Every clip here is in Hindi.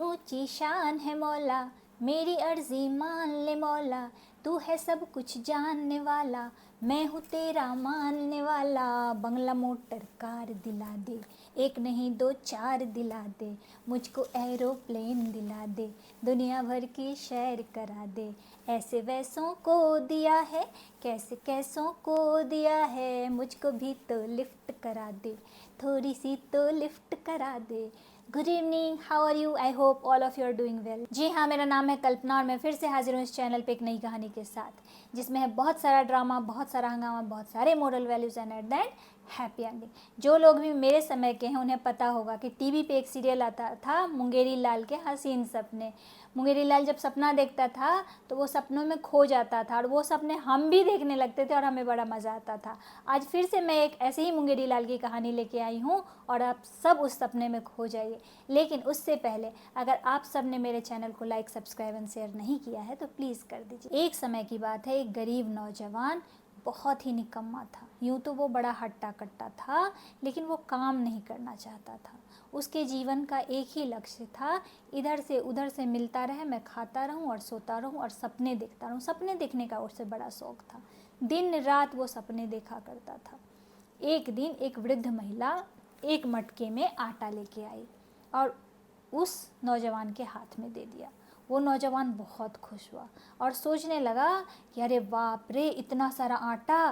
ऊंची शान है मौला, मेरी अर्जी मान ले मौला, तू है सब कुछ जानने वाला, मैं हूँ तेरा मानने वाला। बंगला मोटर कार दिला दे, एक नहीं दो चार दिला दे, मुझको एरोप्लेन दिला दे, दुनिया भर की सैर करा दे। ऐसे वैसों को दिया है, कैसे कैसों को दिया है, मुझको भी तो लिफ्ट करा दे, थोड़ी सी तो लिफ्ट करा दे। Good evening, how are you? I hope all of you are doing well. जी हाँ, मेरा नाम है कल्पना और मैं फिर से हाजिर हूँ इस चैनल पे एक नई कहानी के साथ, जिसमें है बहुत सारा ड्रामा, बहुत सारा हंगामा, बहुत सारे moral values and at the end happy ending. जो लोग भी मेरे समय के हैं उन्हें पता होगा कि टीवी पे एक सीरियल आता था, मुंगेरी लाल के हसीन सपने। मुंगेरी लाल जब सपना देखता था तो वो सपनों में खो जाता था और वो सपने हम भी देखने लगते थे और हमें बड़ा मज़ा आता था। आज फिर से मैं एक ऐसे ही मुंगेरी लाल की कहानी लेके आई हूँ और आप सब उस सपने में खो जाइए। लेकिन उससे पहले अगर आप सब ने मेरे चैनल को लाइक, सब्सक्राइब एंड शेयर नहीं किया है तो प्लीज़ कर दीजिए। एक समय की बात है, एक गरीब नौजवान बहुत ही निकम्मा था। यूँ तो वो बड़ा हट्टा कट्टा था, लेकिन वो काम नहीं करना चाहता था। उसके जीवन का एक ही लक्ष्य था, इधर से उधर से मिलता रहे, मैं खाता रहूं और सोता रहूं और सपने देखता रहूं। सपने देखने का उससे बड़ा शौक था, दिन रात वो सपने देखा करता था। एक दिन एक वृद्ध महिला एक मटके में आटा लेके आई और उस नौजवान के हाथ में दे दिया। वो नौजवान बहुत खुश हुआ और सोचने लगा कि अरे बाप रे, इतना सारा आटा,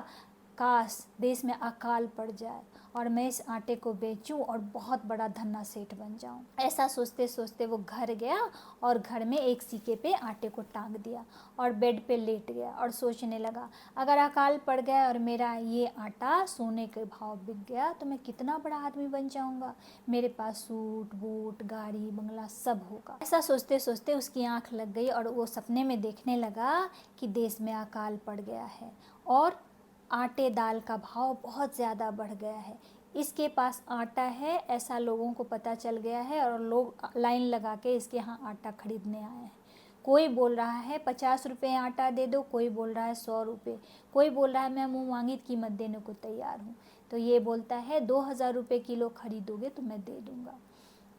काश देश में अकाल पड़ जाए और मैं इस आटे को बेचूं और बहुत बड़ा धन्ना सेठ बन जाऊं। ऐसा सोचते सोचते वो घर गया और घर में एक सीके पे आटे को टांग दिया और बेड पे लेट गया और सोचने लगा, अगर अकाल पड़ गया और मेरा ये आटा सोने के भाव बिक गया तो मैं कितना बड़ा आदमी बन जाऊंगा, मेरे पास सूट बूट गाड़ी बंगला सब होगा। ऐसा सोचते सोचते उसकी आंख लग गई और वो सपने में देखने लगा कि देश में अकाल पड़ गया है और आटे दाल का भाव बहुत ज़्यादा बढ़ गया है। इसके पास आटा है ऐसा लोगों को पता चल गया है और लोग लाइन लगा के इसके यहाँ आटा खरीदने आए हैं। कोई बोल रहा है 50 रुपये आटा दे दो, कोई बोल रहा है 100 रुपये, कोई बोल रहा है मैं मुँह मांगी कीमत देने को तैयार हूँ। तो ये बोलता है 2000 रुपये किलो खरीदोगे तो मैं दे दूँगा।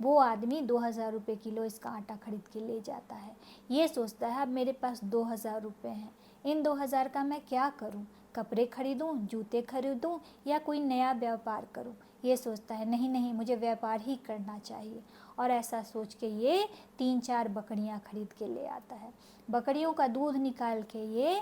वो आदमी 2000 रुपये किलो इसका आटा खरीद के ले जाता है। ये सोचता है अब मेरे पास 2000 रुपये हैं, इन 2000 का मैं क्या करूं? कपड़े खरीदूं, जूते खरीदूं या कोई नया व्यापार करूं? ये सोचता है नहीं नहीं, मुझे व्यापार ही करना चाहिए। और ऐसा सोच के ये 3-4 बकरियां खरीद के ले आता है। बकरियों का दूध निकाल के ये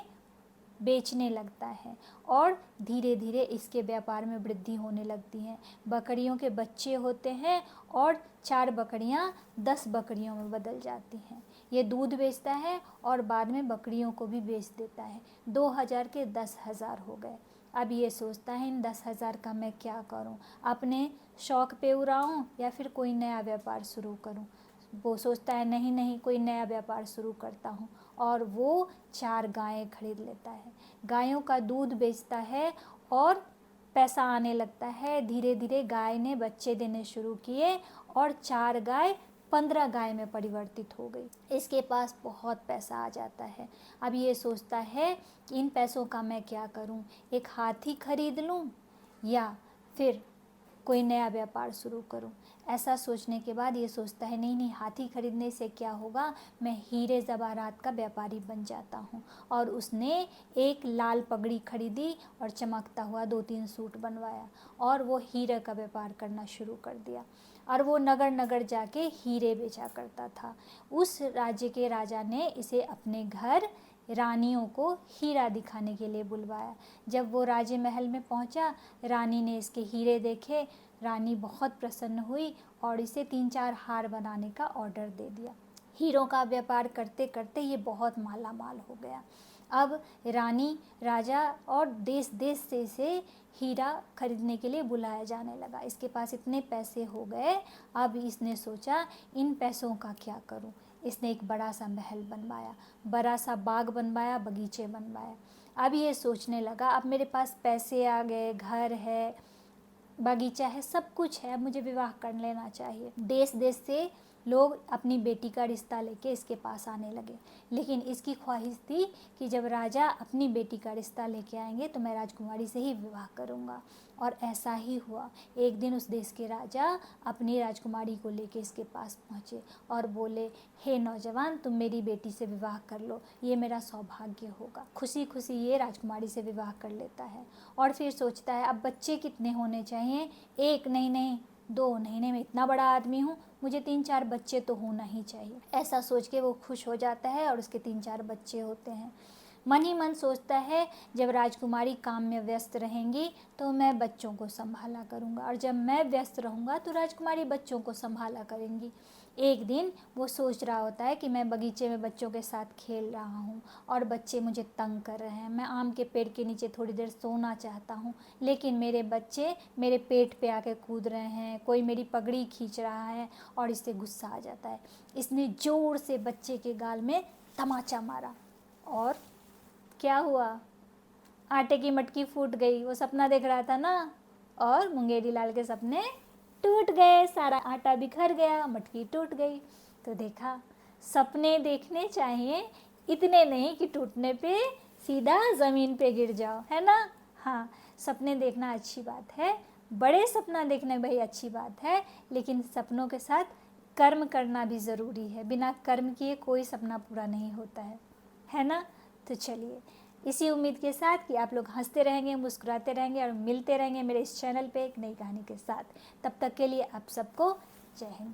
बेचने लगता है और धीरे धीरे इसके व्यापार में वृद्धि होने लगती है। बकरियों के बच्चे होते हैं और 4 बकरियां 10 बकरियों में बदल जाती हैं। ये दूध बेचता है और बाद में बकरियों को भी बेच देता है। 2000 के 10,000 हो गए। अब ये सोचता है इन 10,000 का मैं क्या करूं? अपने शौक पे उड़ाऊं या फिर कोई नया व्यापार शुरू करूं? वो सोचता है नहीं नहीं, कोई नया व्यापार शुरू करता हूँ और वो 4 गायें खरीद लेता है। गायों का दूध बेचता है और पैसा आने लगता है। धीरे धीरे गाय ने बच्चे देने शुरू किए और 4 गाय 15 गाय में परिवर्तित हो गई। इसके पास बहुत पैसा आ जाता है। अब ये सोचता है कि इन पैसों का मैं क्या करूं? एक हाथी खरीद लूं या फिर कोई नया व्यापार शुरू करूं? ऐसा सोचने के बाद ये सोचता है नहीं नहीं, हाथी खरीदने से क्या होगा, मैं हीरे ज़वारात का व्यापारी बन जाता हूँ। और उसने एक लाल पगड़ी खरीदी और चमकता हुआ 2-3 सूट बनवाया और वो हीरे का व्यापार करना शुरू कर दिया। और वो नगर नगर जाके हीरे बेचा करता था। उस राज्य के राजा ने इसे अपने घर रानियों को हीरा दिखाने के लिए बुलवाया। जब वो राजे महल में पहुंचा, रानी ने इसके हीरे देखे। रानी बहुत प्रसन्न हुई और इसे 3-4 हार बनाने का ऑर्डर दे दिया। हीरों का व्यापार करते करते ये बहुत माला माल हो गया। अब रानी, राजा और देश देश से इसे हीरा खरीदने के लिए बुलाया जाने लगा। इसके पास इतने पैसे हो गए। अब इसने सोचा इन पैसों का क्या करूं? इसने एक बड़ा सा महल बनवाया, बड़ा सा बाग बनवाया, बगीचे बनवाया। अब ये सोचने लगा अब मेरे पास पैसे आ गए, घर है, बगीचा है, सब कुछ है, अब मुझे विवाह कर लेना चाहिए। देश देश से लोग अपनी बेटी का रिश्ता लेके इसके पास आने लगे। लेकिन इसकी ख्वाहिश थी कि जब राजा अपनी बेटी का रिश्ता लेके आएंगे तो मैं राजकुमारी से ही विवाह करूँगा। और ऐसा ही हुआ। एक दिन उस देश के राजा अपनी राजकुमारी को लेके इसके पास पहुँचे और बोले, हे नौजवान, तुम मेरी बेटी से विवाह कर लो, ये मेरा सौभाग्य होगा। खुशी खुशी ये राजकुमारी से विवाह कर लेता है और फिर सोचता है अब बच्चे कितने होने चाहिए, एक नहीं, 2 नहीं, मैं इतना बड़ा आदमी हूँ, मुझे 3-4 बच्चे तो होना ही चाहिए। ऐसा सोच के वो खुश हो जाता है और उसके 3-4 बच्चे होते हैं। मन ही मन सोचता है जब राजकुमारी काम में व्यस्त रहेंगी तो मैं बच्चों को संभाला करूँगा, और जब मैं व्यस्त रहूँगा तो राजकुमारी बच्चों को संभाला करेंगी। एक दिन वो सोच रहा होता है कि मैं बगीचे में बच्चों के साथ खेल रहा हूँ और बच्चे मुझे तंग कर रहे हैं। मैं आम के पेड़ के नीचे थोड़ी देर सोना चाहता हूँ, लेकिन मेरे बच्चे मेरे पेट पे आके कूद रहे हैं, कोई मेरी पगड़ी खींच रहा है और इससे गुस्सा आ जाता है। इसने ज़ोर से बच्चे के गाल में तमाचा मारा और क्या हुआ, आटे की मटकी फूट गई। वो सपना देख रहा था ना, और मुंगेरी लाल के सपने टूट गए, सारा आटा बिखर गया, मटकी टूट गई। तो देखा, सपने देखने चाहिए, इतने नहीं कि टूटने पे सीधा ज़मीन पे गिर जाओ, है ना। हाँ, सपने देखना अच्छी बात है, बड़े सपना देखना भाई अच्छी बात है, लेकिन सपनों के साथ कर्म करना भी ज़रूरी है। बिना कर्म किए कोई सपना पूरा नहीं होता है ना। तो चलिए, इसी उम्मीद के साथ कि आप लोग हंसते रहेंगे, मुस्कुराते रहेंगे और मिलते रहेंगे मेरे इस चैनल पे एक नई कहानी के साथ। तब तक के लिए आप सबको जय हिंद।